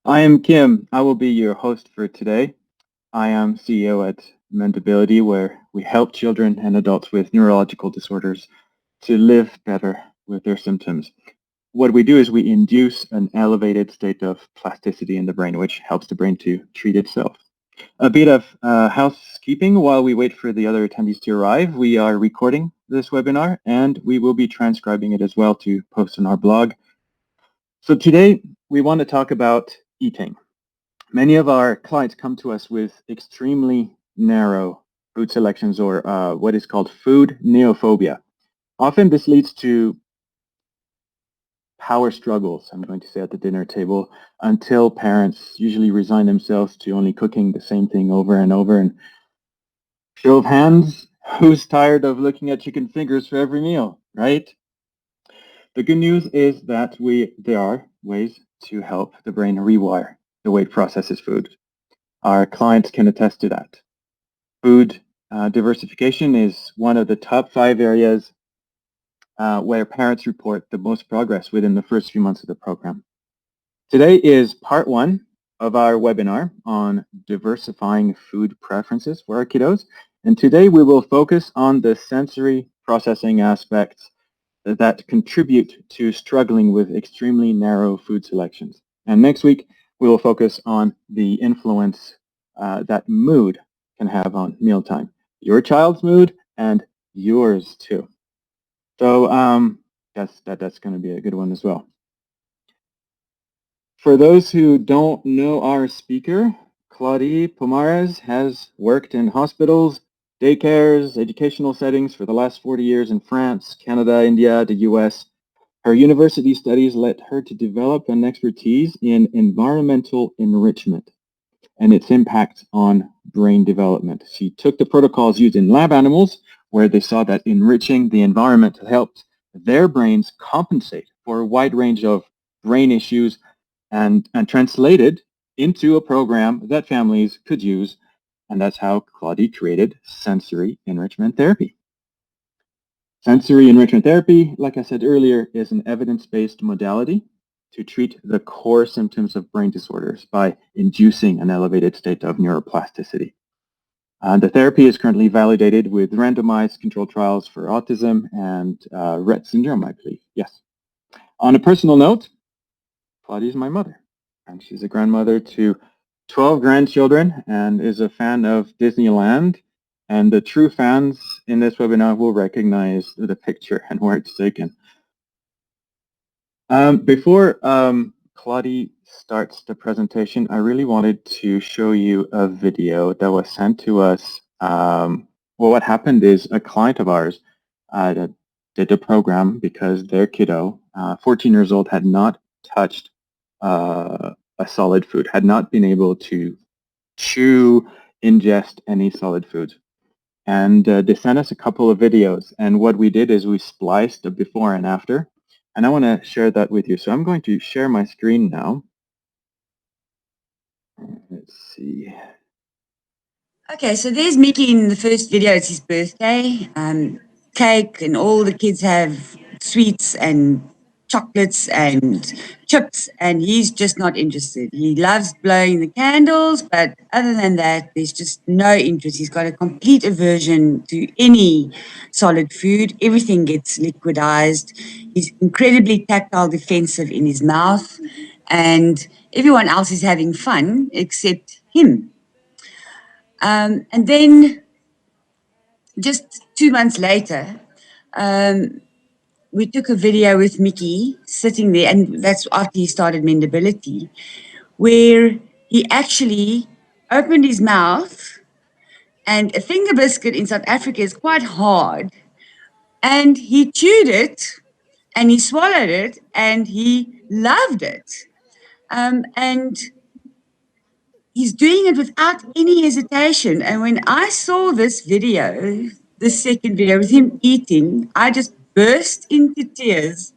I am Kim. I will be your host for today. I am CEO at Mendability, where we help children and adults with neurological disorders to live better with their symptoms. What we do is we induce an elevated state of plasticity in the brain, which helps the brain to treat itself. A bit of housekeeping while we wait for the other attendees to arrive. We are recording this webinar and we will be transcribing it as well to post on our blog. So today we want to talk about eating. Many of our clients come to us with extremely narrow food selections or what is called food neophobia. Often this leads to power struggles, I'm going to say, at the dinner table until parents usually resign themselves to only cooking the same thing over and over. And show of hands, who's tired of looking at chicken fingers for every meal, right? The good news is that there are ways to help the brain rewire the way it processes food. Our clients can attest to that. Food diversification is one of the top 5 areas where parents report the most progress within the first few months of the program. Today is part 1 of our webinar on diversifying food preferences for our kiddos. And today we will focus on the sensory processing aspects that contribute to struggling with extremely narrow food selections. And next week, we will focus on the influence that mood can have on mealtime. Your child's mood and yours too. So that's going to be a good one as well. For those who don't know our speaker, Claudie Pomares has worked in hospitals, daycares, educational settings for the last 40 years in France, Canada, India, the US. Her university studies led her to develop an expertise in environmental enrichment and its impact on brain development. She took the protocols used in lab animals, where they saw that enriching the environment helped their brains compensate for a wide range of brain issues and translated into a program that families could use. And that's how Claudie created sensory enrichment therapy. Sensory enrichment therapy, like I said earlier, is an evidence-based modality to treat the core symptoms of brain disorders by inducing an elevated state of neuroplasticity. The therapy is currently validated with randomized controlled trials for autism and Rett syndrome, I believe. Yes. On a personal note, Claudie is my mother, and she's a grandmother to 12 grandchildren and is a fan of Disneyland. And the true fans in this webinar will recognize the picture and where it's taken. Before Claudie starts the presentation, I really wanted to show you a video that was sent to us. Well, what happened is a client of ours did the program because their kiddo, 14 years old, had not touched a solid food, had not been able to chew, ingest any solid food. And they sent us a couple of videos. And what we did is we spliced the before and after. And I want to share that with you. So I'm going to share my screen now. Let's see. Okay, so there's Mickey in the first video. It's his birthday. Cake, and all the kids have sweets and chocolates and chips, and he's just not interested. He loves blowing the candles, but other than that, there's just no interest. He's got a complete aversion to any solid food. Everything gets liquidized. He's incredibly tactile defensive in his mouth, and everyone else is having fun except him. And then just 2 months later, we took a video with Mickey sitting there, and that's after he started Mendability, where he actually opened his mouth, and a finger biscuit in South Africa is quite hard, and he chewed it, and he swallowed it, and he loved it. And he's doing it without any hesitation. And when I saw this video, the second video with him eating, I just burst into tears.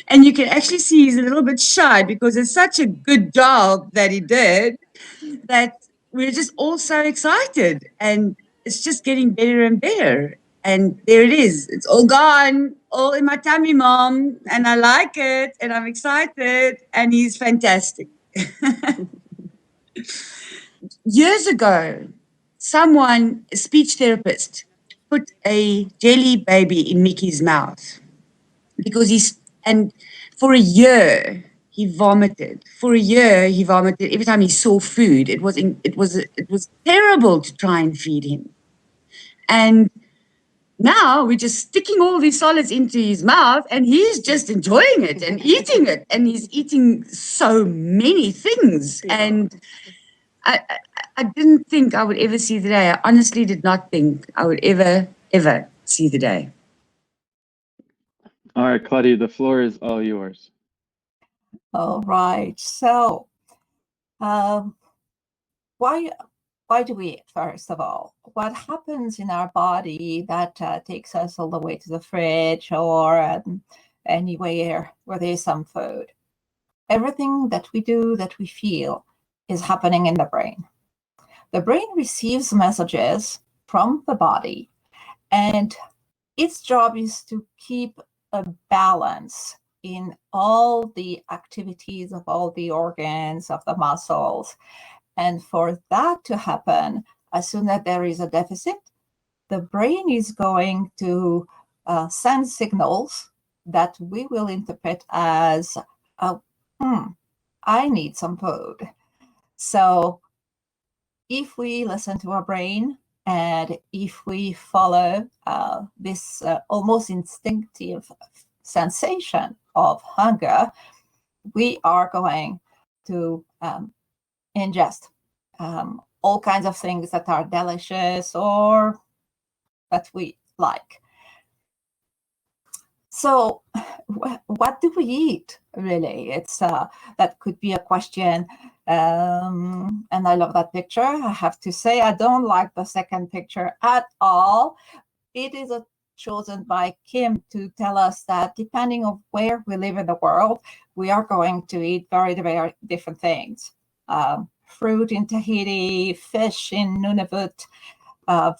And you can actually see he's a little bit shy because it's such a good job that he did that we're just all so excited. And it's just getting better and better. And there it is. It's all gone, all in my tummy, Mom. And I like it. And I'm excited. And he's fantastic. Years ago, someone, a speech therapist, put a jelly baby in Mickey's mouth because and for a year he vomited. For a year he vomited every time he saw food. It was terrible to try and feed him. And now we're just sticking all these solids into his mouth and he's just enjoying it and eating it. And he's eating so many things. And I didn't think I would ever see the day. I honestly did not think I would ever see the day. All right, Claudia, the floor is all yours. All right. So, why do we eat, first of all? What happens in our body that takes us all the way to the fridge or anywhere where there's some food? Everything that we do, that we feel, is happening in the brain. The brain receives messages from the body, and its job is to keep a balance in all the activities of all the organs, of the muscles. And for that to happen, as soon as there is a deficit, the brain is going to send signals that we will interpret as, I need some food. So if we listen to our brain and if we follow this almost instinctive sensation of hunger, we are going to ingest all kinds of things that are delicious or that we like. So what do we eat, really? It's that could be a question. And I love that picture. I have to say, I don't like the second picture at all. It is chosen by Kim to tell us that depending on where we live in the world, we are going to eat very, very different things. Fruit in Tahiti, fish in Nunavut,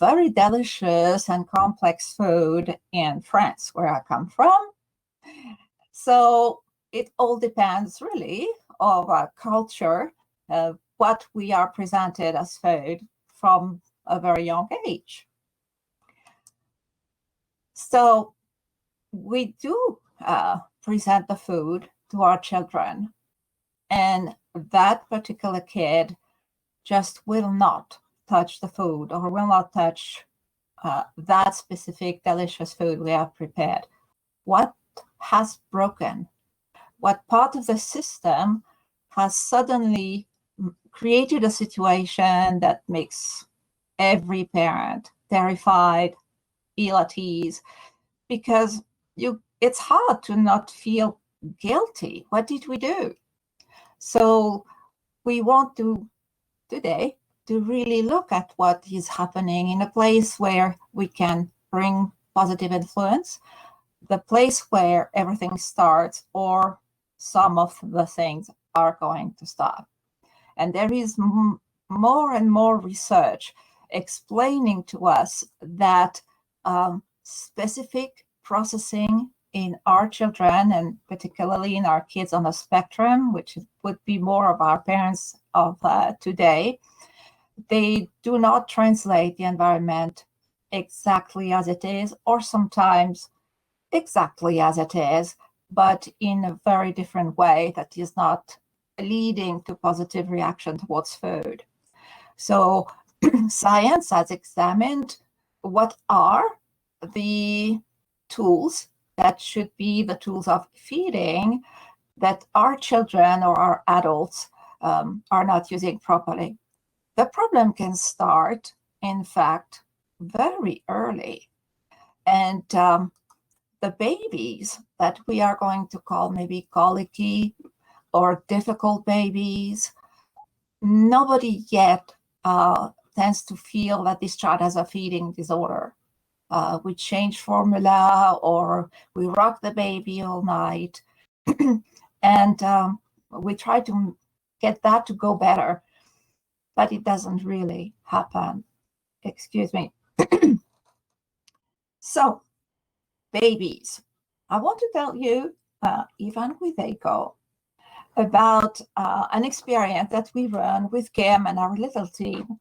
very delicious and complex food in France, where I come from. So it all depends really of our culture, what we are presented as food from a very young age. So we do present the food to our children, and that particular kid just will not touch the food or will not touch that specific delicious food we have prepared. What has broken? What part of the system has suddenly created a situation that makes every parent terrified, ill at ease, because it's hard to not feel guilty. What did we do? So we want to today to really look at what is happening in a place where we can bring positive influence, the place where everything starts or some of the things are going to stop. And there is more and more research explaining to us that specific processing in our children, and particularly in our kids on the spectrum, which would be more of our parents of today, they do not translate the environment exactly as it is, or sometimes exactly as it is, but in a very different way that is not leading to positive reaction towards food. So science has examined what are the tools that should be the tools of feeding that our children or our adults are not using properly. The problem can start, in fact, very early. And the babies that we are going to call maybe colicky or difficult babies, nobody yet tends to feel that this child has a feeding disorder. We change formula or we rock the baby all night. And we try to get that to go better, but it doesn't really happen. Excuse me. So, babies, I want to tell you, even with ECHO, about an experiment that we run with Kim and our little team.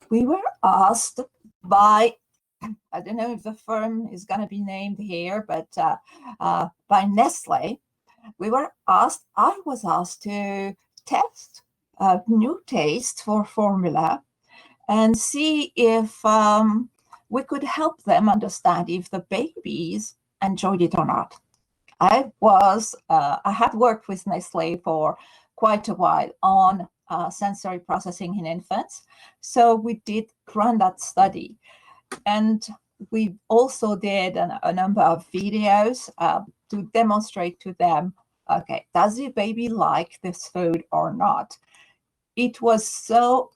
We were asked by, I don't know if the firm is going to be named here, but by Nestle, I was asked to test a new taste for formula and see if we could help them understand if the babies enjoyed it or not. I had worked with Nestle for quite a while on sensory processing in infants. So we did run that study. And we also did a number of videos to demonstrate to them, okay, does the baby like this food or not? It was so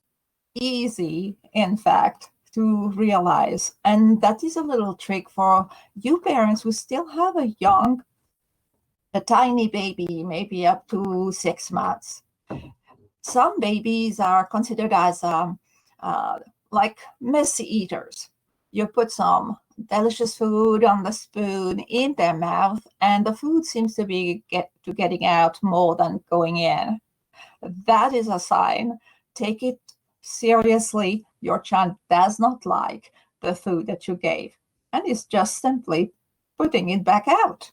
easy, in fact, to realize. And that is a little trick for you parents who still have a tiny baby, maybe up to 6 months. Some babies are considered as like messy eaters. You put some delicious food on the spoon in their mouth, and the food seems to be getting out more than going in. That is a sign. Take it seriously. Your child does not like the food that you gave, and is just simply putting it back out.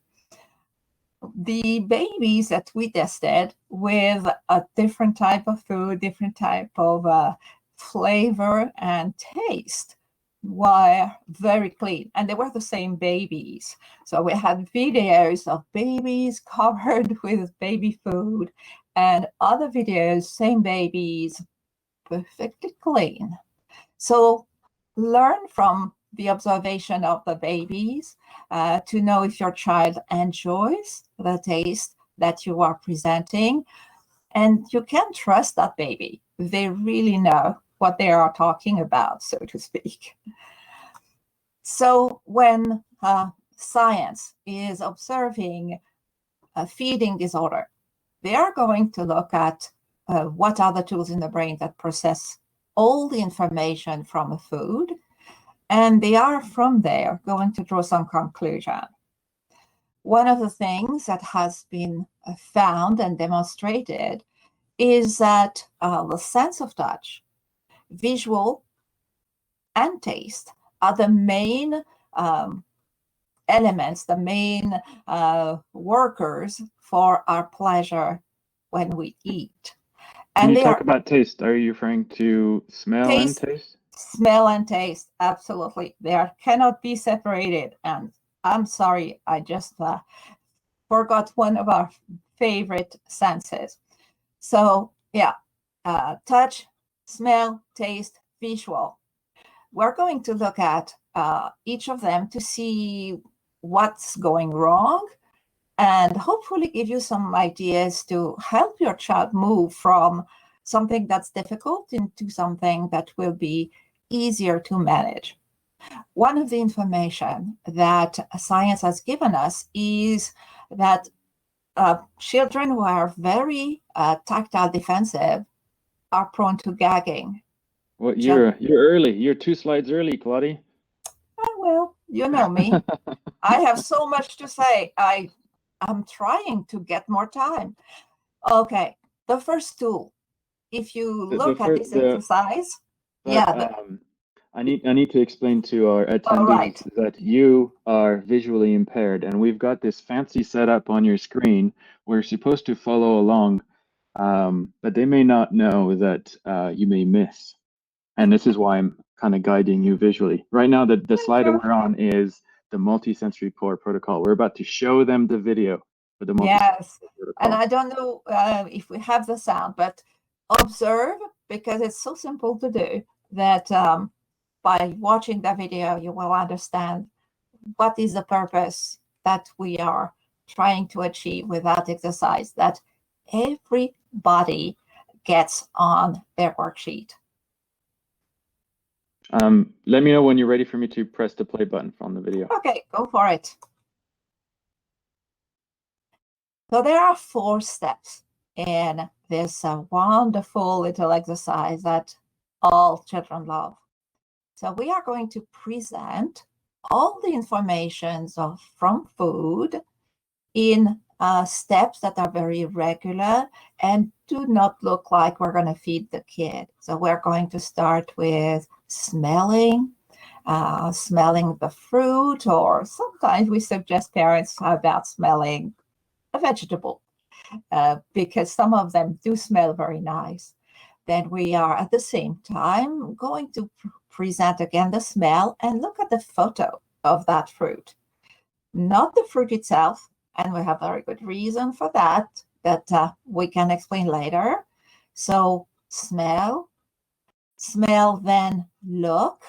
The babies that we tested with a different type of food, different type of flavor and taste were very clean, and they were the same babies. So we had videos of babies covered with baby food and other videos, same babies, perfectly clean. So learn from the observation of the babies to know if your child enjoys the taste that you are presenting. And you can trust that baby. They really know what they are talking about, so to speak. So when science is observing a feeding disorder, they are going to look at what are the tools in the brain that process all the information from a food, and they are from there going to draw some conclusion. One of the things that has been found and demonstrated is that the sense of touch, visual, and taste are the main elements, the main workers for our pleasure when we eat. And when you talk about taste, are you referring to smell and taste? Smell and taste, absolutely. They cannot be separated. And I'm sorry, I just forgot one of our favorite senses. So yeah, touch, smell, taste, visual. We're going to look at each of them to see what's going wrong and hopefully give you some ideas to help your child move from something that's difficult into something that will be easier to manage. One of the information that science has given us is that children who are very tactile defensive are prone to gagging. Well, you're early. You're 2 slides early, Claudie. Oh, well, you know me. I have so much to say. I'm trying to get more time. Okay, the first tool. If you look at this exercise, I need to explain to our attendees that you are visually impaired, and we've got this fancy setup on your screen. We're supposed to follow along, but they may not know that you may miss. And this is why I'm kind of guiding you visually. Right now, the slide that we're on is the multisensory pour protocol. We're about to show them the video for the multisensory protocol. And I don't know if we have the sound, but observe, because it's so simple to do that by watching the video, you will understand what is the purpose that we are trying to achieve with that exercise that everybody gets on their worksheet. Let me know when you're ready for me to press the play button on the video. Okay, go for it. So there are 4 steps in this wonderful little exercise that all children love. So we are going to present all the information from food in steps that are very regular and do not look like we're going to feed the kid. So we're going to start with smelling the fruit, or sometimes we suggest parents how about smelling a vegetable, because some of them do smell very nice. Then we are at the same time going to present again the smell and look at the photo of that fruit, not the fruit itself. And we have very good reason for that we can explain later. So smell, then look.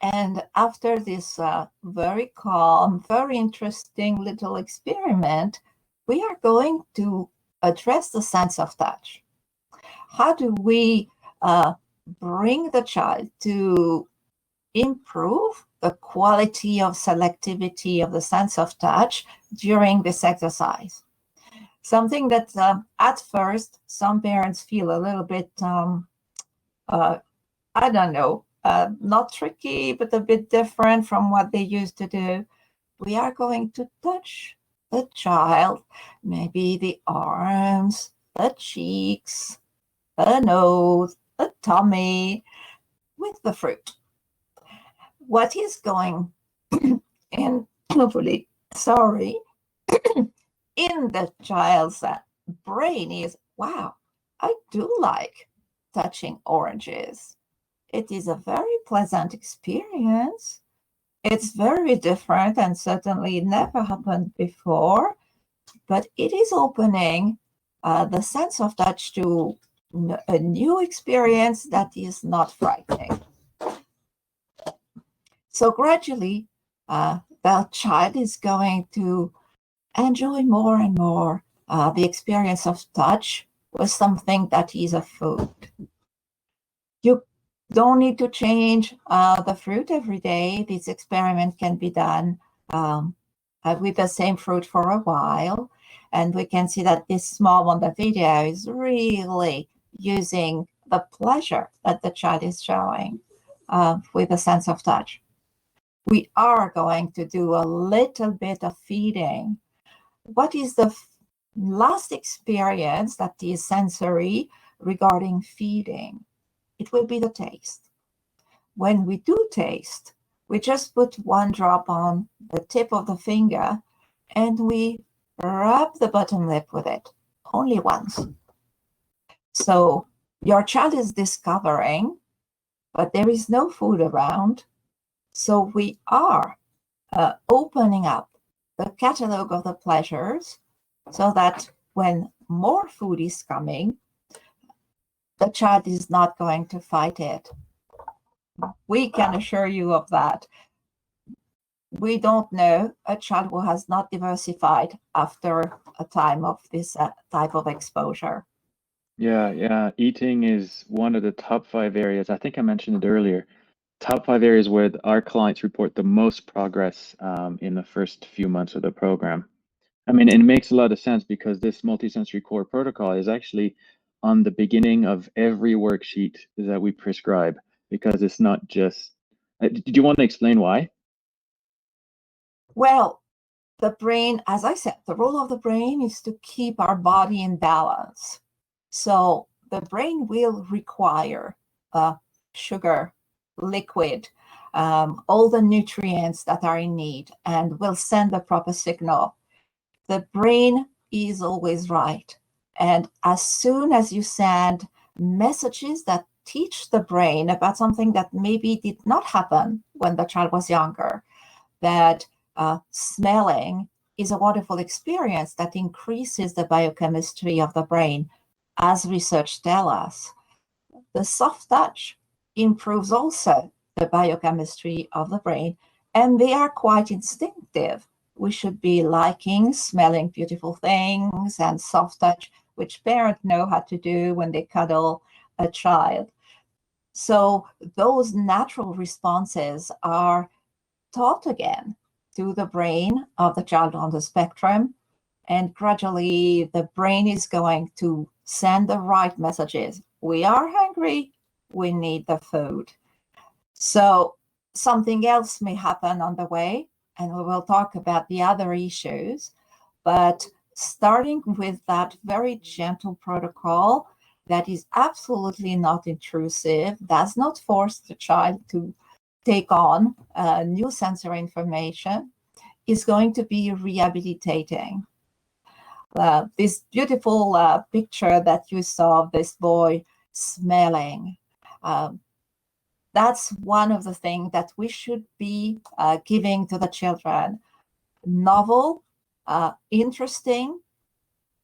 And after this very calm, very interesting little experiment, we are going to address the sense of touch. How do we bring the child to improve the quality of selectivity of the sense of touch during this exercise? Something that at first some parents feel a little bit, I don't know, not tricky, but a bit different from what they used to do. We are going to touch the child, maybe the arms, the cheeks, the nose, the tummy, with the fruit. What is going in, hopefully, in the child's brain is, wow, I do like touching oranges. It is a very pleasant experience. It's very different and certainly never happened before, but it is opening the sense of touch to a new experience that is not frightening. So gradually, the child is going to enjoy more and more the experience of touch with something that is a food. You don't need to change the fruit every day. This experiment can be done with the same fruit for a while. And we can see that this small one, the video, is really using the pleasure that the child is showing with a sense of touch. We are going to do a little bit of feeding. What is the last experience that is sensory regarding feeding? It will be the taste. When we do taste, we just put one drop on the tip of the finger and we rub the bottom lip with it, only once. So your child is discovering, but there is no food around. So we are opening up the catalog of the pleasures so that when more food is coming, the child is not going to fight it. We can assure you of that. We don't know a child who has not diversified after a time of this type of exposure. Yeah. Eating is one of the top 5 areas. I think I mentioned it earlier. Top 5 areas where our clients report the most progress in the first few months of the program. I mean, it makes a lot of sense because this multisensory core protocol is actually on the beginning of every worksheet that we prescribe, because it's not just. Did you want to explain why? Well, the brain, as I said, the role of the brain is to keep our body in balance. So the brain will require sugar, liquid, all the nutrients that are in need, and will send the proper signal. The brain is always right. And as soon as you send messages that teach the brain about something that maybe did not happen when the child was younger, that smelling is a wonderful experience that increases the biochemistry of the brain, as research tells us. The soft touch improves also the biochemistry of the brain, and they are quite instinctive. We should be liking smelling beautiful things and soft touch, which parents know how to do when they cuddle a child. So those natural responses are taught again to the brain of the child on the spectrum, and gradually the brain is going to send the right messages. We are hungry, we need the food. So something else may happen on the way, and we will talk about the other issues. but starting with that very gentle protocol that is absolutely not intrusive, does not force the child to take on new sensory information, is going to be rehabilitating. This beautiful picture that you saw of this boy smelling, that's one of the things that we should be giving to the children. Novel, interesting,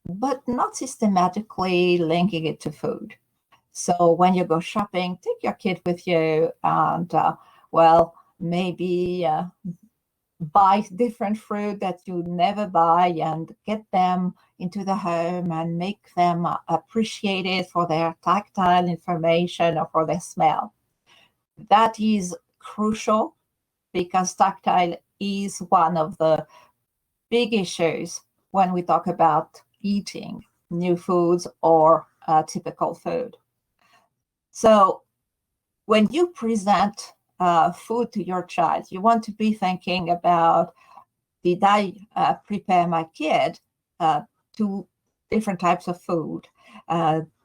but not systematically linking it to food. So when you go shopping, take your kid with you and, maybe buy different fruit that you never buy and get them into the home and make them appreciate it for their tactile information or for their smell. That is crucial because tactile is one of the big issues when we talk about eating new foods or typical food. So when you present food to your child, you want to be thinking about, did I prepare my kid to different types of food?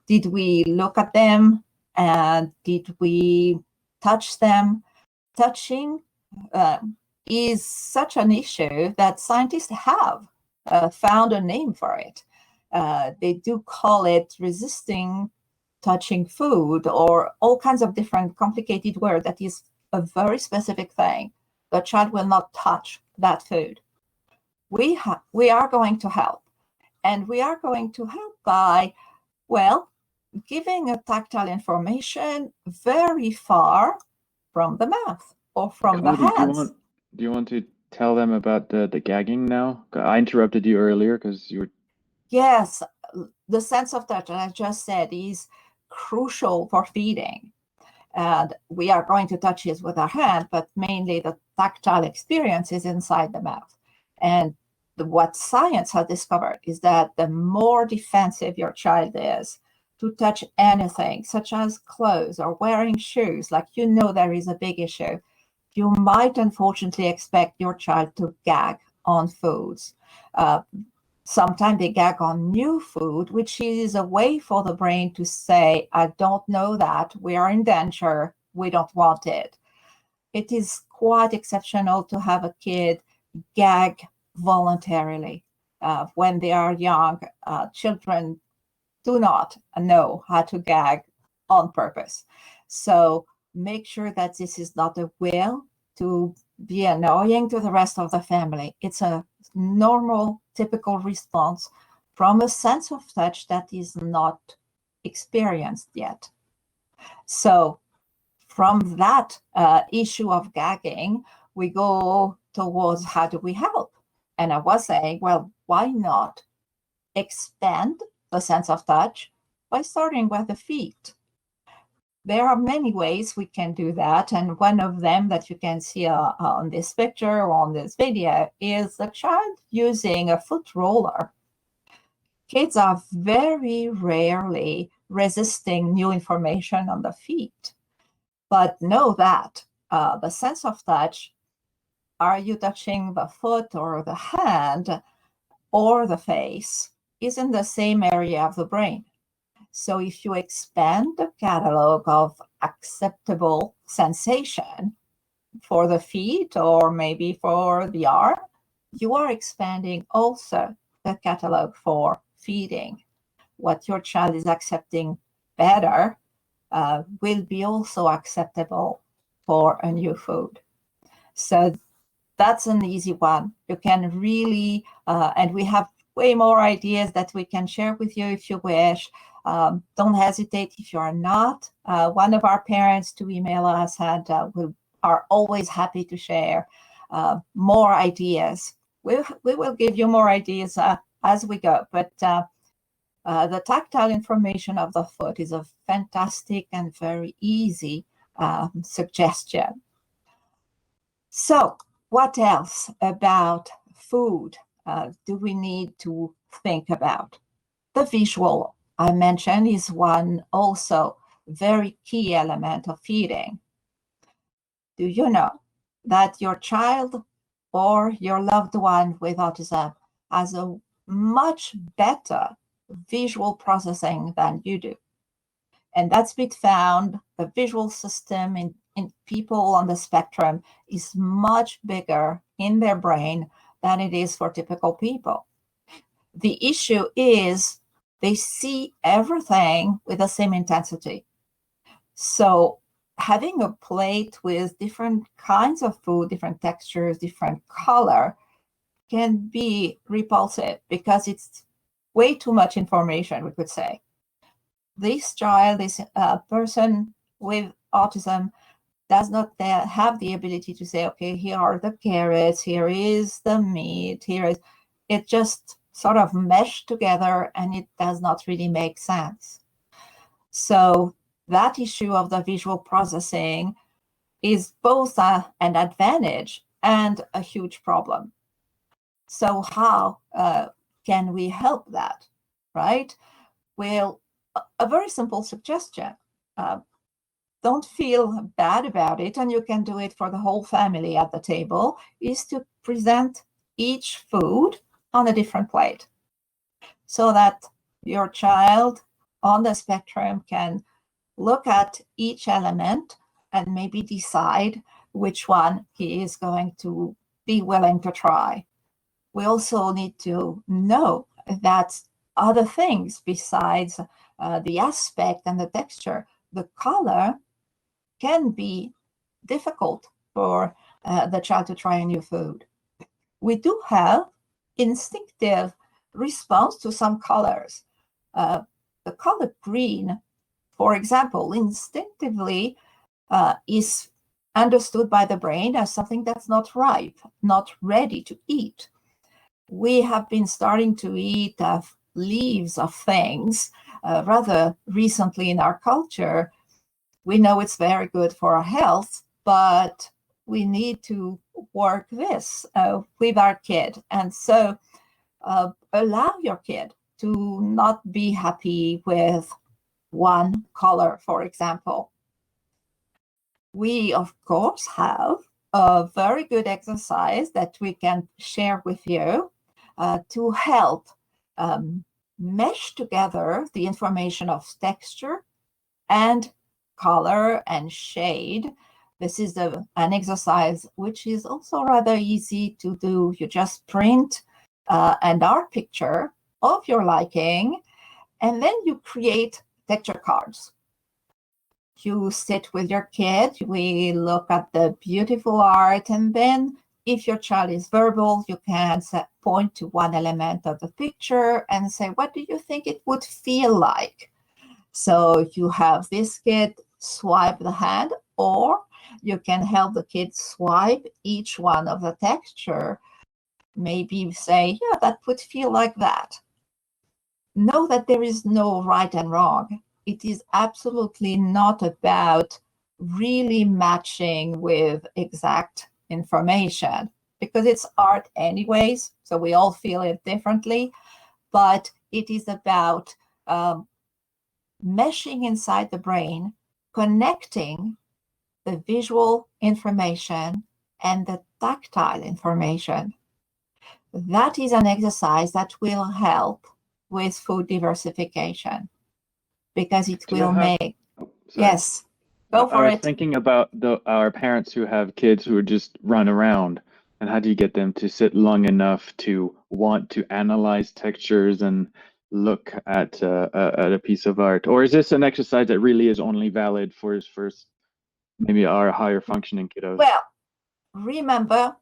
Did we look at them and did we touch them? Touching is such an issue that scientists have found a name for it. They do call it resisting touching food, or all kinds of different complicated words. That is a very specific thing. The child will not touch that food. We are going to help. And we are going to help by, giving a tactile information very far from the mouth or from the hands. Do you want to tell them about the gagging now? I interrupted you earlier because you were... Yes, the sense of touch, as I just said, is crucial for feeding. And we are going to touch it with our hand, but mainly the tactile experience is inside the mouth. And what science has discovered is that the more defensive your child is to touch anything, such as clothes or wearing shoes, like there is a big issue, you might unfortunately expect your child to gag on foods. Sometimes they gag on new food, which is a way for the brain to say, I don't know that, we are in danger, we don't want it. It is quite exceptional to have a kid gag voluntarily. When they are young, children do not know how to gag on purpose. So make sure that this is not a will to be annoying to the rest of the family. It's a normal, typical response from a sense of touch that is not experienced yet. So from that issue of gagging, we go towards how do we help? And I was saying, why not expand the sense of touch by starting with the feet? There are many ways we can do that, and one of them that you can see on this picture or on this video is a child using a foot roller. Kids are very rarely resisting new information on the feet, but know that the sense of touch, are you touching the foot or the hand or the face, is in the same area of the brain. So if you expand the catalog of acceptable sensation for the feet or maybe for the arm, you are expanding also the catalog for feeding. What your child is accepting better will be also acceptable for a new food. So that's an easy one. You can really, and we have way more ideas that we can share with you if you wish. Don't hesitate if you are not one of our parents to email us, and we are always happy to share more ideas. We will give you more ideas as we go, but the tactile information of the foot is a fantastic and very easy suggestion. So what else about food do we need to think about? The visual I mentioned is one also very key element of feeding. Do you know that your child or your loved one with autism has a much better visual processing than you do. And that's been found. The visual system in people on the spectrum is much bigger in their brain than it is for typical people. The issue is they see everything with the same intensity. So having a plate with different kinds of food, different textures, different color can be repulsive because it's way too much information, we could say. This child, this person with autism does not have the ability to say, okay, here are the carrots, here is the meat, here is, it just sort of meshed together and it does not really make sense. So that issue of the visual processing is both an advantage and a huge problem. So how can we help that, right? Well, a very simple suggestion. Don't feel bad about it, and you can do it for the whole family at the table, is to present each food on a different plate so that your child on the spectrum can look at each element and maybe decide which one he is going to be willing to try. We also need to know that other things besides the aspect and the texture, the color can be difficult for the child to try a new food. We do have instinctive response to some colors. The color green, for example, instinctively is understood by the brain as something that's not ripe, not ready to eat. We have been starting to eat leaves of things rather recently in our culture. We know it's very good for our health, but we need to work this with our kid. And so allow your kid to not be happy with one color, for example. We, of course, have a very good exercise that we can share with you to help mesh together the information of texture and color and shade. This is an exercise which is also rather easy to do. You just print an art picture of your liking, and then you create texture cards. You sit with your kid, we look at the beautiful art, and then if your child is verbal, you can point to one element of the picture and say, what do you think it would feel like? So if you have this kid swipe the hand, or you can help the kid swipe each one of the texture, maybe say, yeah, that would feel like that. Know that there is no right and wrong. It is absolutely not about really matching with exact information, because it's art anyways, so we all feel it differently, but it is about meshing inside the brain, connecting the visual information and the tactile information. That is an exercise that will help with food diversification, because it will make... Yes, go for it. I was thinking about our parents who have kids who just run around, and how do you get them to sit long enough to want to analyze textures and look at a piece of art? Or is this an exercise that really is only valid for maybe our higher functioning kiddos? Well, remember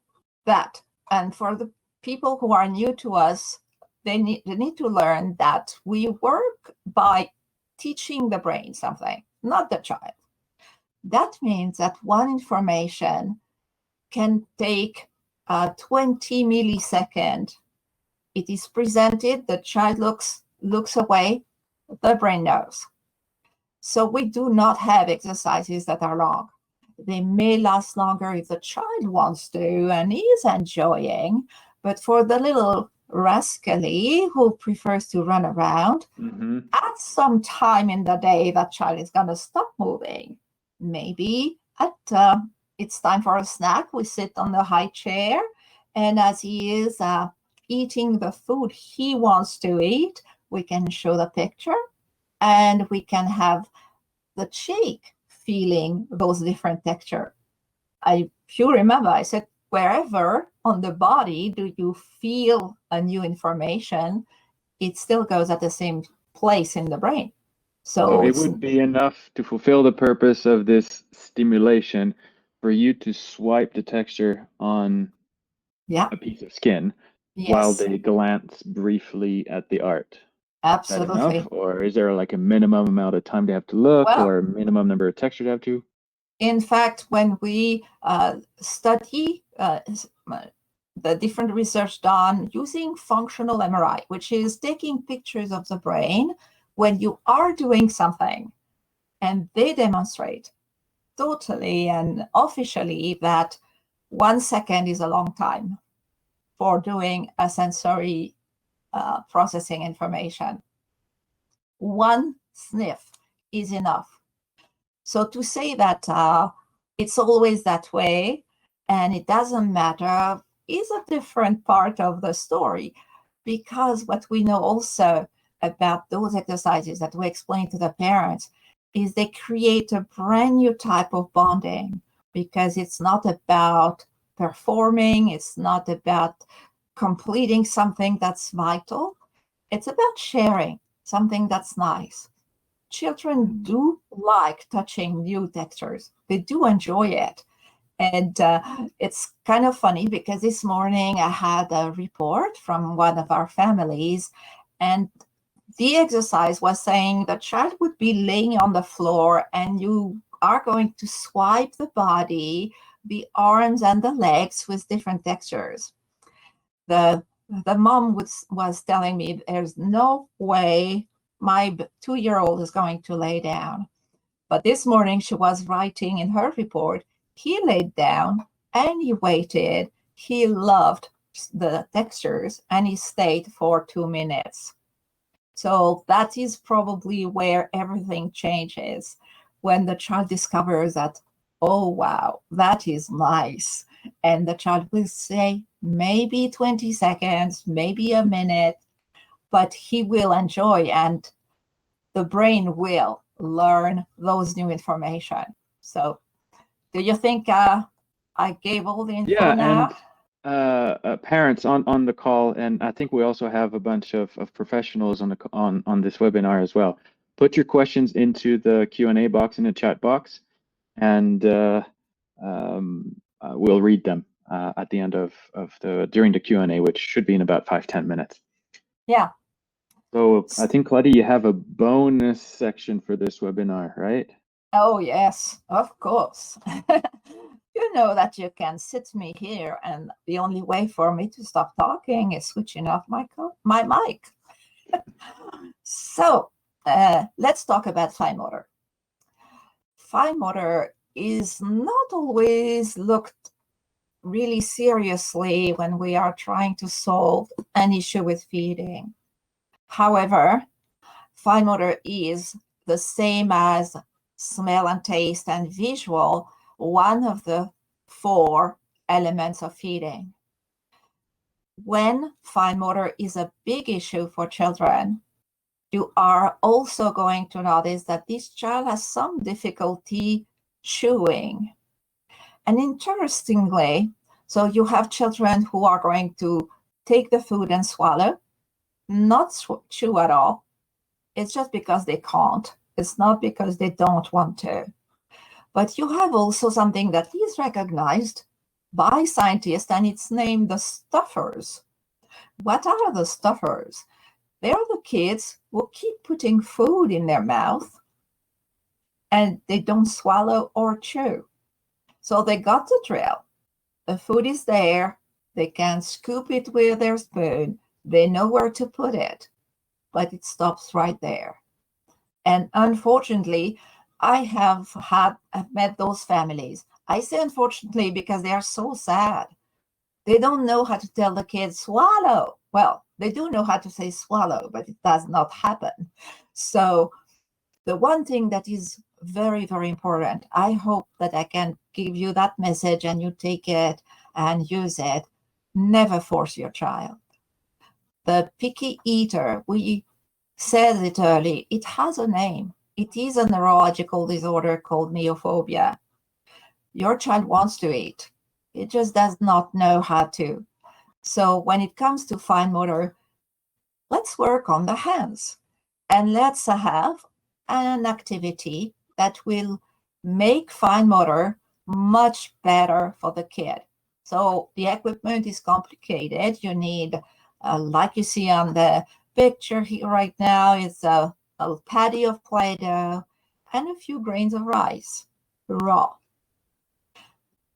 that, and for the people who are new to us, they need to learn that we work by teaching the brain something, not the child. That means that one information can take 20 milliseconds. It is presented, the child looks away, the brain knows. So we do not have exercises that are long. They may last longer if the child wants to and is enjoying, but for the little rascally who prefers to run around, at some time in the day, that child is going to stop moving. Maybe at it's time for a snack, we sit on the high chair, and as he is eating the food he wants to eat, we can show the picture, and we can have the cheek feeling those different texture. If you remember, I said, wherever on the body do you feel a new information, it still goes at the same place in the brain. So it would be enough to fulfill the purpose of this stimulation for you to swipe the texture on a piece of skin while they glance briefly at the art. Absolutely. Is that enough? Or is there like a minimum amount of time they have to look, or a minimum number of textures they have to? In fact, when we study the different research done using functional MRI, which is taking pictures of the brain when you are doing something, and they demonstrate totally and officially that 1 second is a long time for doing a sensory processing information. One sniff is enough. So to say that it's always that way and it doesn't matter is a different part of the story, because what we know also about those exercises that we explain to the parents is they create a brand new type of bonding, because it's not about performing, it's not about completing something that's vital, it's about sharing something that's nice. Children do like touching new textures. They do enjoy it. And it's kind of funny because this morning I had a report from one of our families, and the exercise was saying the child would be laying on the floor and you are going to swipe the body, the arms and the legs with different textures. The mom was telling me there's no way my 2-year-old is going to lay down. But this morning she was writing in her report, he laid down and he waited. He loved the textures and he stayed for 2 minutes. So that is probably where everything changes, when the child discovers that, oh, wow, that is nice. And the child will say maybe 20 seconds, maybe a minute, but he will enjoy, and the brain will learn those new information. So do you think I gave all the info now? And parents on the call, and I think we also have a bunch of professionals on this webinar as well. Put your questions into the Q&A box in the chat box, and we'll read them at the end during the Q&A, which should be in about 5-10 minutes. Yeah. So I think, Claudia, you have a bonus section for this webinar, right? Oh, yes, of course. You know that you can sit me here, and the only way for me to stop talking is switching off my mic. So let's talk about fine motor. Fine motor is not always looked really seriously when we are trying to solve an issue with feeding. However, fine motor is the same as smell and taste and visual, one of the 4 elements of feeding. When fine motor is a big issue for children, you are also going to notice that this child has some difficulty chewing. And interestingly, so you have children who are going to take the food and swallow, not chew at all. It's just because they can't. It's not because they don't want to. But you have also something that is recognized by scientists, and it's named the stuffers. What are the stuffers? They are the kids who keep putting food in their mouth and they don't swallow or chew. So they got the drill. The food is there. They can scoop it with their spoon. They know where to put it, but it stops right there. And unfortunately, I've met those families. I say unfortunately because they are so sad. They don't know how to tell the kids swallow. Well, they do know how to say swallow, but it does not happen. So the one thing that is very, very important, I hope that I can give you that message and you take it and use it. Never force your child. The picky eater, we said it early, it has a name. It is a neurological disorder called neophobia. Your child wants to eat. It just does not know how to. So when it comes to fine motor, let's work on the hands and let's have an activity that will make fine motor much better for the kid. So the equipment is complicated. You need, like you see on the picture here right now, is a patty of Play-Doh and a few grains of rice, raw.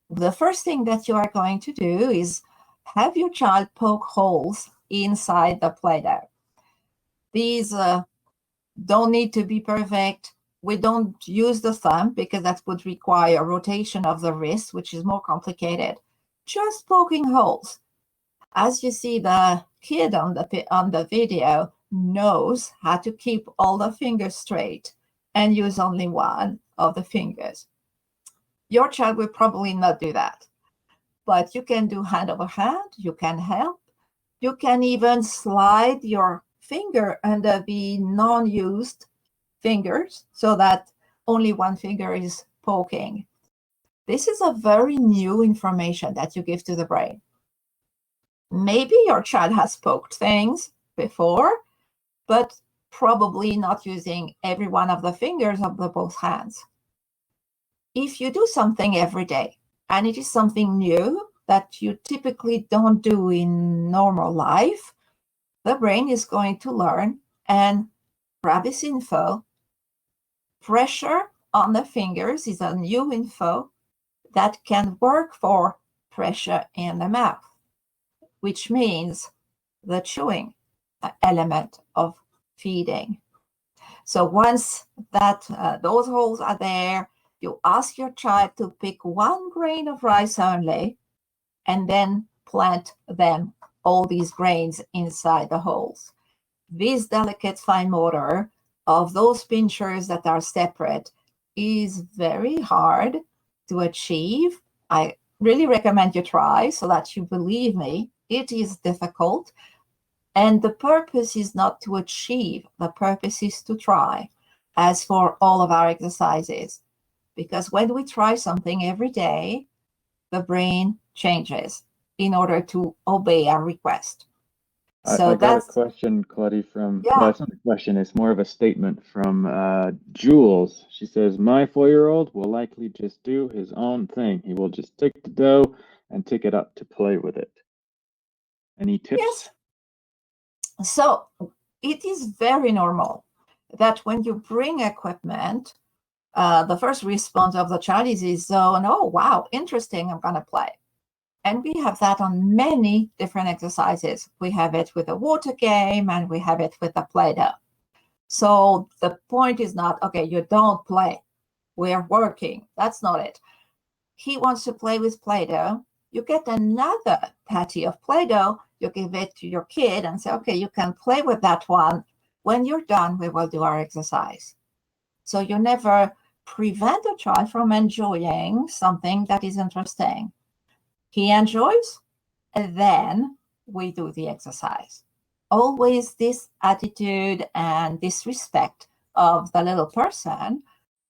The first thing that you are going to do is have your child poke holes inside the Play-Doh. These don't need to be perfect. We don't use the thumb because that would require rotation of the wrist, which is more complicated. Just poking holes. As you see, the kid on the video knows how to keep all the fingers straight and use only one of the fingers. Your child will probably not do that, but you can do hand over hand. You can help. You can even slide your finger under the non-used fingers so that only one finger is poking. This is a very new information that you give to the brain. Maybe your child has poked things before, but probably not using every one of the fingers of the both hands. If you do something every day, and it is something new that you typically don't do in normal life, the brain is going to learn and grab this info. Pressure on the fingers is a new info that can work for pressure in the mouth, which means the chewing element of feeding. So once that those holes are there, you ask your child to pick one grain of rice only, and then plant them, all these grains, inside the holes. This delicate fine motor of those pinchers that are separate is very hard to achieve. I really recommend you try so that you believe me, it is difficult. And the purpose is not to achieve, the purpose is to try, as for all of our exercises. Because when we try something every day, the brain changes in order to obey our request. So I got a question, Claudia, from, yeah. well, it's not a question, it's more of a statement from Jules. She says, my 4-year-old will likely just do his own thing. He will just take the dough and take it up to play with it. Any tips? Yes. So it is very normal that when you bring equipment, the first response of the child is, oh, wow, interesting, I'm going to play. And we have that on many different exercises. We have it with a water game and we have it with a Play-Doh. So the point is not, okay, you don't play. We're working. That's not it. He wants to play with Play-Doh. You get another patty of Play-Doh, you give it to your kid and say, okay, you can play with that one. When you're done, we will do our exercise. So you never prevent a child from enjoying something that is interesting. He enjoys, and then we do the exercise. Always this attitude and this respect of the little person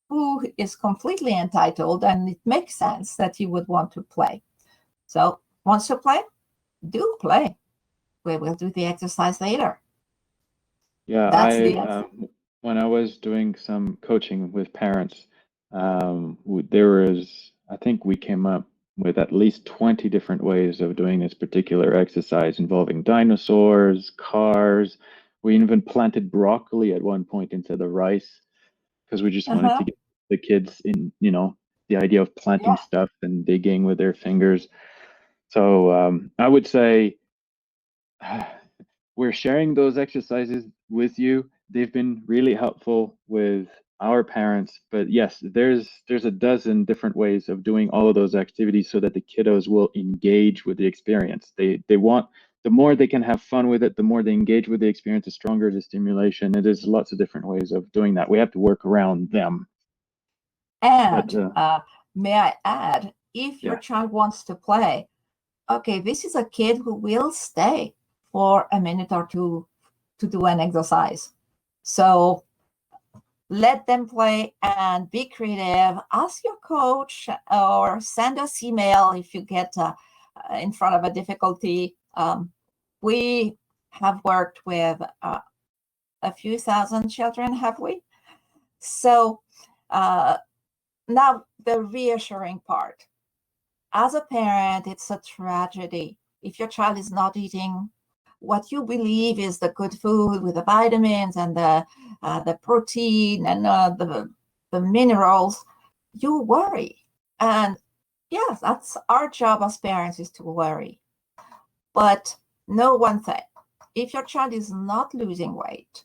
who is completely entitled, and it makes sense that he would want to play. So, wants to play? Do play. We will do the exercise later. Yeah, when I was doing some coaching with parents, there was, I think we came up with at least 20 different ways of doing this particular exercise involving dinosaurs, cars. We even planted broccoli at one point into the rice because we just wanted to get the kids in, the idea of planting stuff and digging with their fingers. So I would say we're sharing those exercises with you. They've been really helpful with our parents, but yes, there's a dozen different ways of doing all of those activities so that the kiddos will engage with the experience. They want, the more they can have fun with it, the more they engage with the experience, the stronger the stimulation. It is lots of different ways of doing that. We have to work around them. And may I add, if your child wants to play, okay, this is a kid who will stay for a minute or two to do an exercise. So let them play and be creative. Ask your coach or send us email if you get in front of a difficulty. We have worked with a few thousand children, have we? So now the reassuring part. As a parent, it's a tragedy if your child is not eating what you believe is the good food with the vitamins and the protein and the minerals. You worry. And yes, that's our job as parents, is to worry. But know one thing: if your child is not losing weight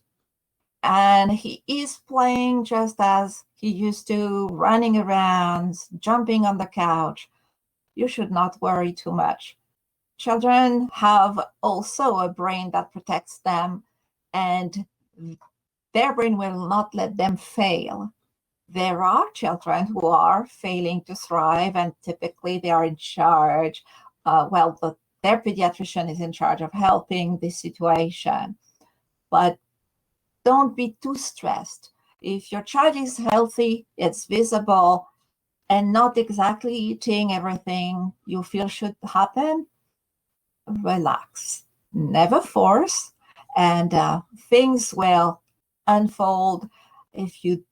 and he is playing just as he used to, running around, jumping on the couch, you should not worry too much. Children have also a brain that protects them, and their brain will not let them fail. There are children who are failing to thrive, and typically they are in charge. Their pediatrician is in charge of helping this situation. But don't be too stressed. If your child is healthy, it's visible, and not exactly eating everything you feel should happen, relax. Never force, and things will unfold. If you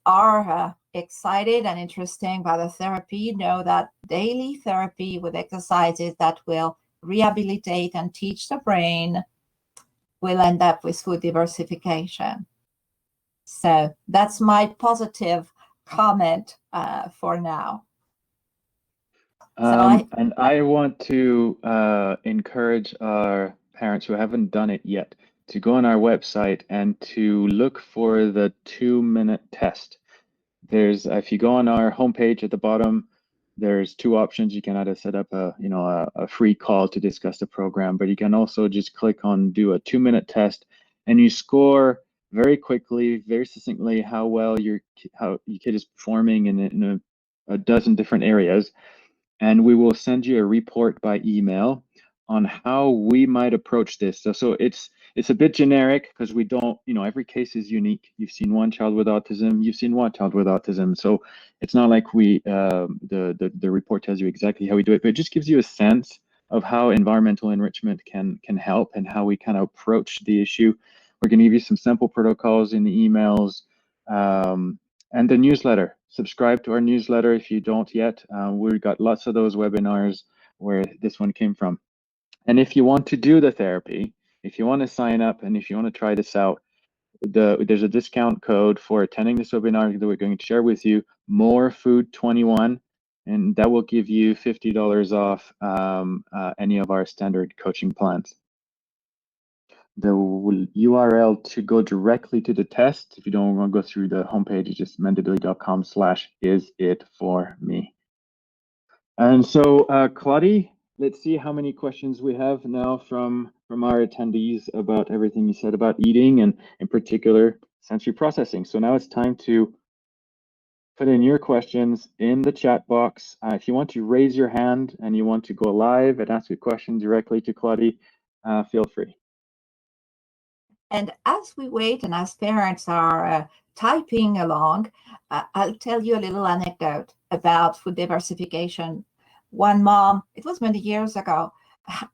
are excited and interested by the therapy, know that daily therapy with exercises that will rehabilitate and teach the brain will end up with food diversification. So that's my positive comment for now. And I want to encourage our parents who haven't done it yet to go on our website and to look for the 2-minute test. There's, if you go on our homepage at the bottom, there's two options. You can either set up a free call to discuss the program, but you can also just click on do a 2-minute test, and you score very quickly, very succinctly how well your kid is performing in a dozen different areas. And we will send you a report by email on how we might approach this. So it's a bit generic because we don't, every case is unique. You've seen one child with autism, you've seen one child with autism. So it's not like the report tells you exactly how we do it, but it just gives you a sense of how environmental enrichment can help and how we kind of approach the issue. We're going to give you some sample protocols in the emails. And the newsletter. Subscribe to our newsletter if you don't yet. We've got lots of those webinars where this one came from. And if you want to do the therapy, if you want to sign up and if you want to try this out, there's a discount code for attending this webinar that we're going to share with you, MOREFOOD21, and that will give you $50 off any of our standard coaching plans. The URL to go directly to the test, if you don't want to go through the homepage, is just mendability.com/isitforme. And so, Claudie, let's see how many questions we have now from our attendees about everything you said about eating and in particular sensory processing. So now it's time to put in your questions in the chat box. If you want to raise your hand and you want to go live and ask a question directly to Claudie, feel free. And as we wait and as parents are typing along, I'll tell you a little anecdote about food diversification. One mom, it was many years ago,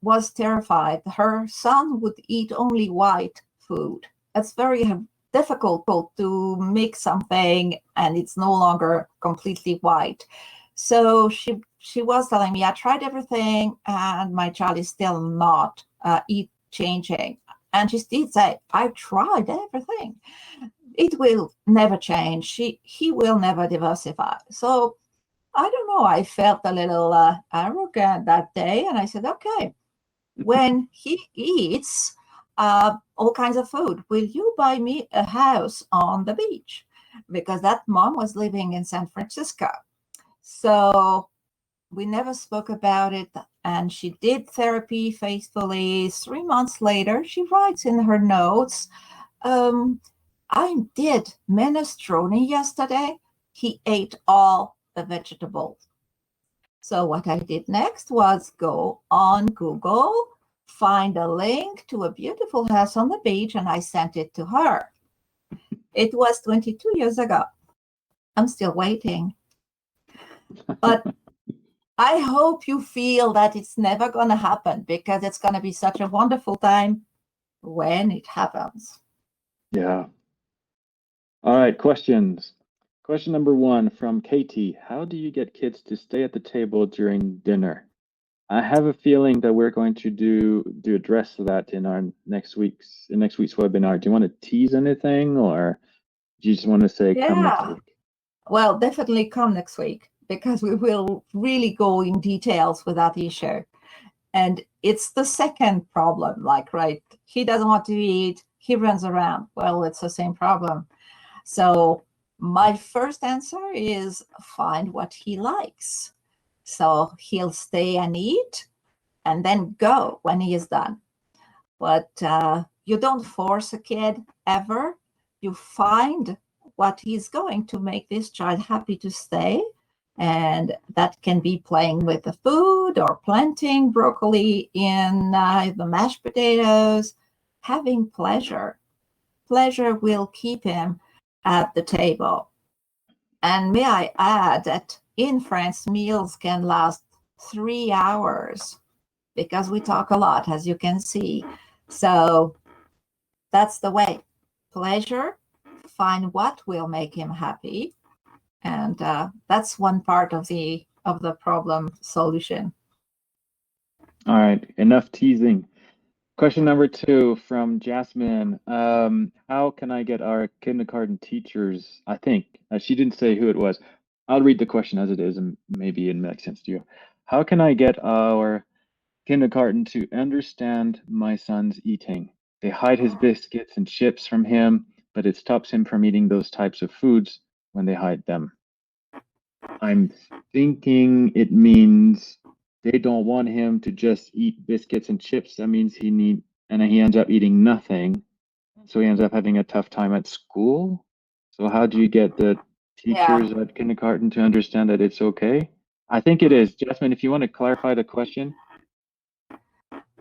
was terrified. Her son would eat only white food. It's very difficult to mix something and it's no longer completely white. So she was telling me, I tried everything and my child is still not changing. And she did say, I tried everything. It will never change. He will never diversify. So I don't know. I felt a little arrogant that day. And I said, okay, when he eats all kinds of food, will you buy me a house on the beach? Because that mom was living in San Francisco. So we never spoke about it. And she did therapy faithfully. 3 months later, she writes in her notes, I did minestrone yesterday. He ate all the vegetables. So what I did next was go on Google, find a link to a beautiful house on the beach, and I sent it to her. It was 22 years ago. I'm still waiting. But I hope you feel that it's never going to happen, because it's going to be such a wonderful time when it happens. Yeah. All right, questions. Question number 1 from Katie. How do you get kids to stay at the table during dinner? I have a feeling that we're going to address that in our next week's webinar. Do you want to tease anything, or do you just want to say come next week? Well, definitely come next week, because we will really go in details with that issue. And it's the second problem, like, right, he doesn't want to eat, he runs around. Well, it's the same problem. So my first answer is find what he likes. So he'll stay and eat and then go when he is done. But you don't force a kid ever. You find what he's going to make this child happy to stay. And that can be playing with the food or planting broccoli in the mashed potatoes, having pleasure. Pleasure will keep him at the table. And may I add that in France, meals can last 3 hours, because we talk a lot, as you can see. So that's the way. Pleasure, find what will make him happy. And that's one part of the problem solution. All right, enough teasing. Question number 2 from Jasmine. How can I get our kindergarten teachers, I think, she didn't say who it was. I'll read the question as it is, and maybe it makes sense to you. How can I get our kindergarten to understand my son's eating? They hide his biscuits and chips from him, but it stops him from eating those types of foods when they hide them. I'm thinking it means they don't want him to just eat biscuits and chips. That means he ends up eating nothing. So he ends up having a tough time at school. So how do you get the teachers at kindergarten to understand that it's okay? I think it is. Jasmine, if you want to clarify the question.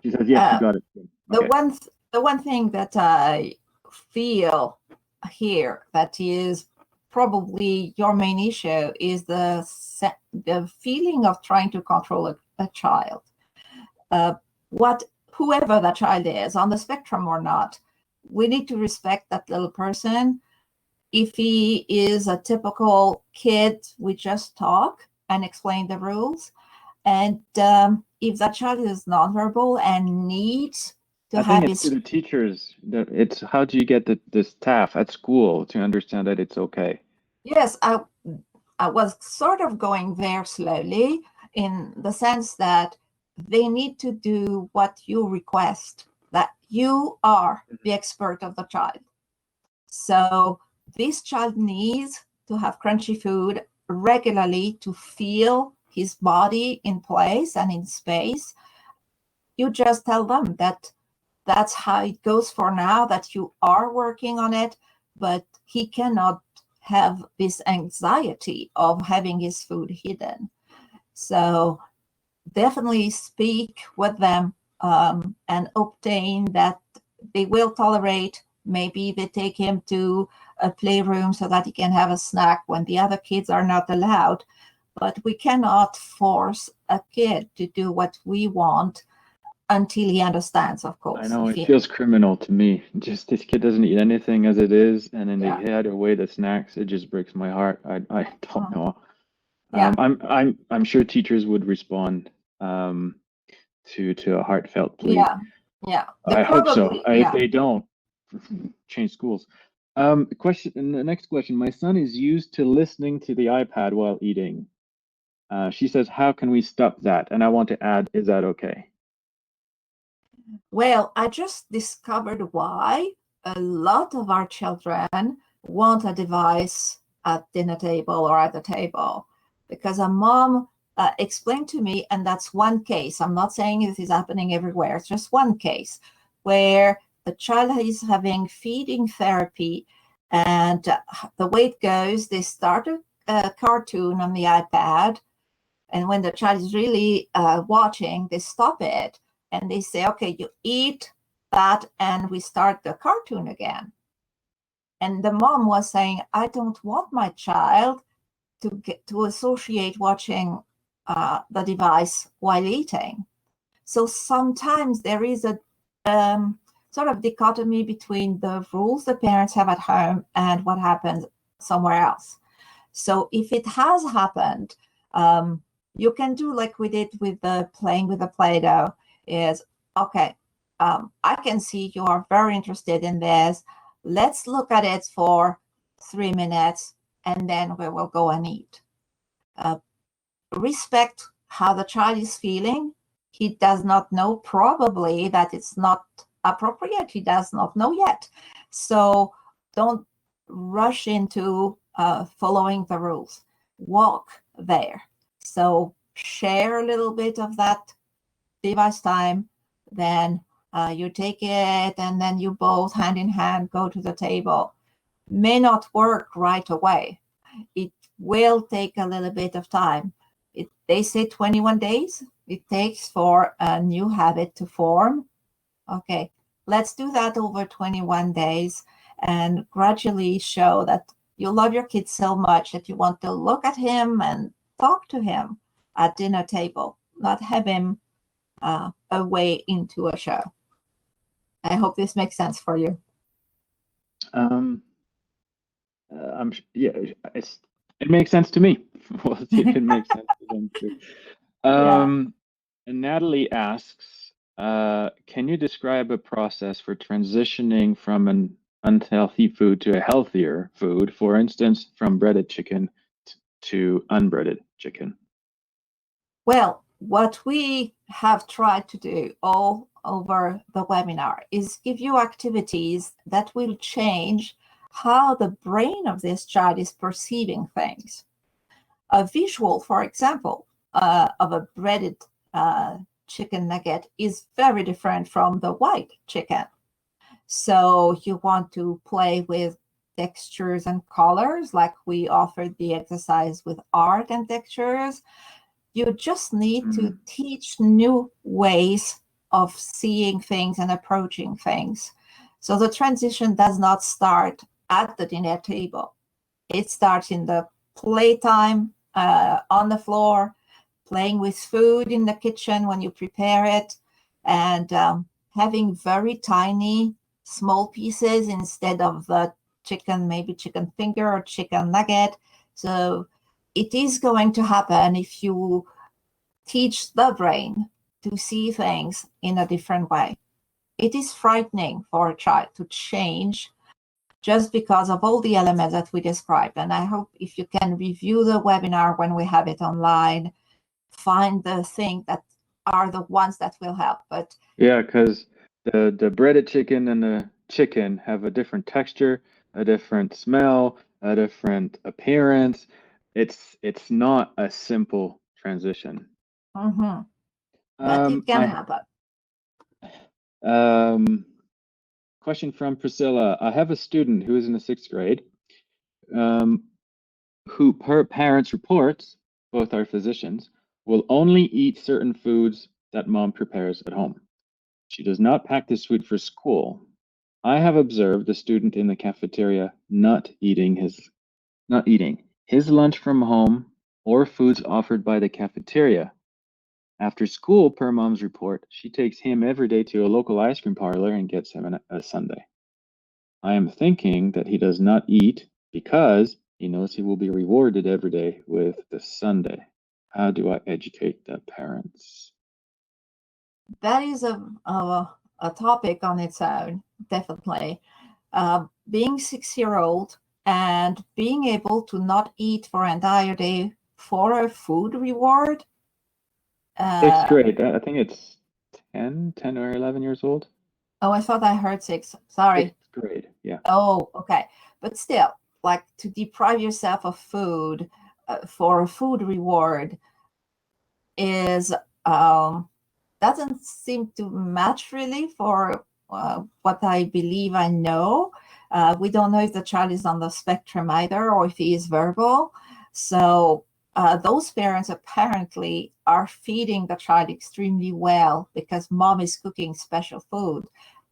She says, yes, you got it. Okay. The one thing that I feel here that is probably your main issue is the feeling of trying to control a child. Whoever that child is, on the spectrum or not, we need to respect that little person. If he is a typical kid, we just talk and explain the rules. And if that child is nonverbal and needs to have it's to the teachers. It's how do you get the staff at school to understand that it's okay? Yes, I was sort of going there slowly, in the sense that they need to do what you request, that you are the expert of the child. So this child needs to have crunchy food regularly to feel his body in place and in space. You just tell them that that's how it goes for now, that you are working on it, but he cannot have this anxiety of having his food hidden. So definitely speak with them and obtain that they will tolerate. Maybe they take him to a playroom so that he can have a snack when the other kids are not allowed. But we cannot force a kid to do what we want until he understands, of course. I know, it feels criminal to me. Just this kid doesn't eat anything as it is, and then they had away the snacks. It just breaks my heart. I don't know. Yeah. I'm sure teachers would respond to a heartfelt plea. Yeah. I hope so. If they don't, change schools. The next question. My son is used to listening to the iPad while eating. She says, how can we stop that? And I want to add, is that okay? Well, I just discovered why a lot of our children want a device at dinner table or at the table, because a mom explained to me, and that's one case. I'm not saying this is happening everywhere. It's just one case where the child is having feeding therapy, and the way it goes, they start a cartoon on the iPad, and when the child is really watching, they stop it. and they say, okay, you eat that, and we start the cartoon again. And the mom was saying, I don't want my child to associate watching the device while eating. So sometimes there is a sort of dichotomy between the rules the parents have at home and what happens somewhere else. So if it has happened, you can do like we did with the playing with the Play-Doh is, okay, I can see you are very interested in this. Let's look at it for 3 minutes and then we will go and eat. Respect how the child is feeling. He does not know probably that it's not appropriate. He does not know yet. So don't rush into following the rules. Walk there. So share a little bit of that device time, then you take it and then you both hand in hand go to the table. May not work right away. It will take a little bit of time. They say 21 days it takes for a new habit to form. Okay, let's do that over 21 days and gradually show that you love your kid so much that you want to look at him and talk to him at dinner table, not have him away into a show. I hope this makes sense for you. Yeah, it makes sense to me. We'll see if it makes sense to them too. And Natalie asks, can you describe a process for transitioning from an unhealthy food to a healthier food, for instance, from breaded chicken to unbreaded chicken? Well, what we have tried to do all over the webinar is give you activities that will change how the brain of this child is perceiving things. A visual, for example, of a breaded chicken nugget is very different from the white chicken. So you want to play with textures and colors, like we offered the exercise with art and textures. You just need to teach new ways of seeing things and approaching things. So the transition does not start at the dinner table. It starts in the playtime on the floor, playing with food in the kitchen when you prepare it, and having very tiny, small pieces instead of the chicken, maybe chicken finger or chicken nugget. So it is going to happen if you teach the brain to see things in a different way. It is frightening for a child to change just because of all the elements that we described. And I hope if you can review the webinar when we have it online, find the things that are the ones that will help. But yeah, because the breaded chicken and the chicken have a different texture, a different smell, a different appearance. It's not a simple transition. But it can happen. Question from Priscilla. I have a student who is in the 6th grade, who per parents' reports, both are physicians, will only eat certain foods that mom prepares at home. She does not pack this food for school. I have observed the student in the cafeteria not eating his lunch from home or foods offered by the cafeteria. After school, per mom's report, she takes him every day to a local ice cream parlor and gets him a sundae. I am thinking that he does not eat because he knows he will be rewarded every day with the sundae. How do I educate the parents? That is a topic on its own, definitely. Being 6-year-old and being able to not eat for an entire day for a food reward. 6th grade, I think it's 10 or 11 years old. Oh, I thought I heard 6. Sorry. 6th grade, yeah. Oh, okay. But still, like to deprive yourself of food for a food reward is doesn't seem to match really for what I believe I know. We don't know if the child is on the spectrum either or if he is verbal. So those parents apparently are feeding the child extremely well because mom is cooking special food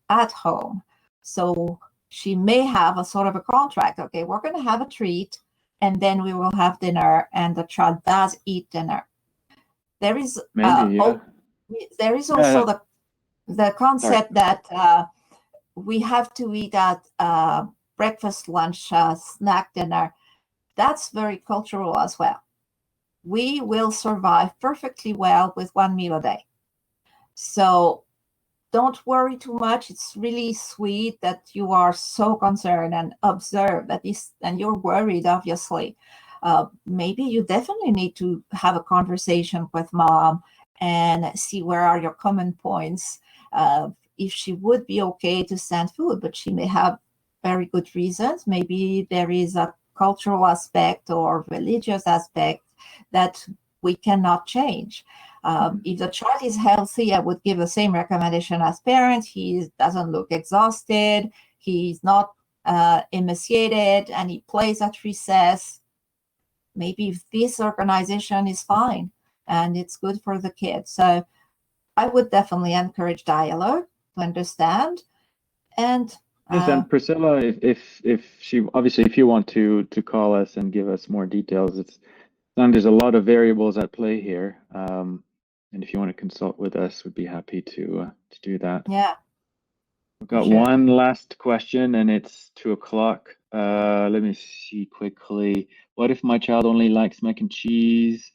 at home. So she may have a sort of a contract. Okay, we're going to have a treat and then we will have dinner, and the child does eat dinner. There is Maybe, yeah. there is Yeah, also yeah. the concept that we have to eat at breakfast, lunch, snack, dinner. That's very cultural as well. We will survive perfectly well with one meal a day. So don't worry too much. It's really sweet that you are so concerned and observe that this, and you're worried, obviously. Maybe you definitely need to have a conversation with mom and see where are your common points. If she would be okay to send food, but she may have very good reasons. Maybe there is a cultural aspect or religious aspect that we cannot change. If the child is healthy, I would give the same recommendation as parents. He doesn't look exhausted, he's not emaciated, and he plays at recess. Maybe this organization is fine and it's good for the kids. So I would definitely encourage dialogue to understand. And Yes, and Priscilla, if she obviously if you want to call us and give us more details, it's there's a lot of variables at play here. And if you want to consult with us, we'd be happy to do that. yeah, We've got sure. one last question, and it's 2:00. Let me see quickly. What if my child only likes mac and cheese,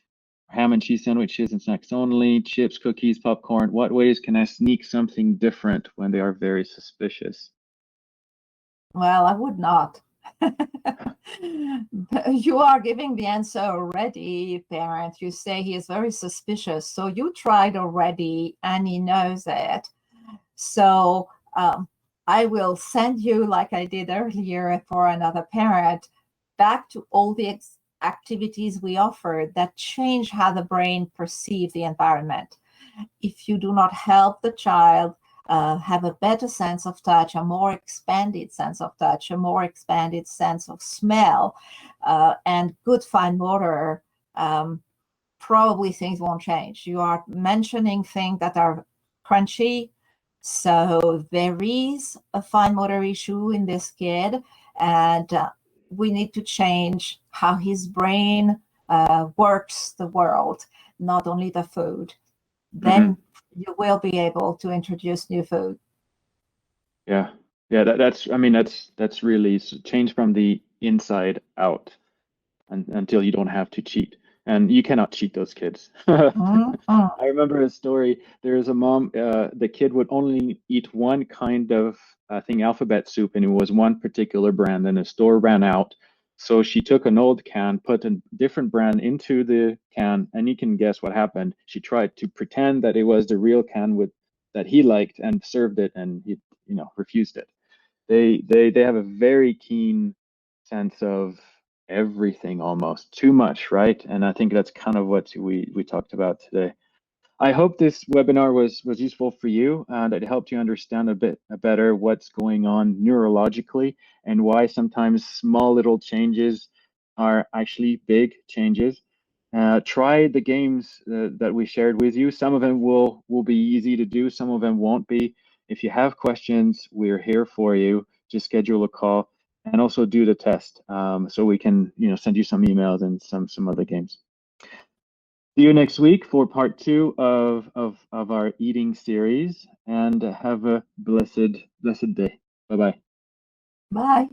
ham and cheese sandwiches and snacks only, chips, cookies, popcorn? What ways can I sneak something different when they are very suspicious? Well, I would not. You are giving the answer already, parent. You say he is very suspicious. So you tried already and he knows it. So I will send you, like I did earlier for another parent, back to all the activities we offered that change how the brain perceives the environment. If you do not help the child have a better sense of touch, a more expanded sense of touch, a more expanded sense of smell, and good fine motor, probably things won't change. You are mentioning things that are crunchy. So there is a fine motor issue in this kid, and we need to change how his brain works the world, not only the food. Then you will be able to introduce new food. Yeah, yeah. That's I mean that's really change from the inside out, until you don't have to cheat. And you cannot cheat those kids. I remember a story. There was a mom, the kid would only eat one kind of, I think, alphabet soup, and it was one particular brand, and the store ran out. So she took an old can, put a different brand into the can, and you can guess what happened. She tried to pretend that it was the real can with that he liked and served it, and he, refused it. They have a very keen sense of everything, almost too much, right? And I think that's kind of what we talked about today. I hope this webinar was useful for you, that it helped you understand a bit better what's going on neurologically and why sometimes small little changes are actually big changes. Try the games that we shared with you. Some of them will be easy to do, some of them won't be. If you have questions, we're here for you. Just schedule a call and also do the test, so we can send you some emails and some other games. See you next week for part 2 of our eating series, and have a blessed day. Bye-bye. Bye.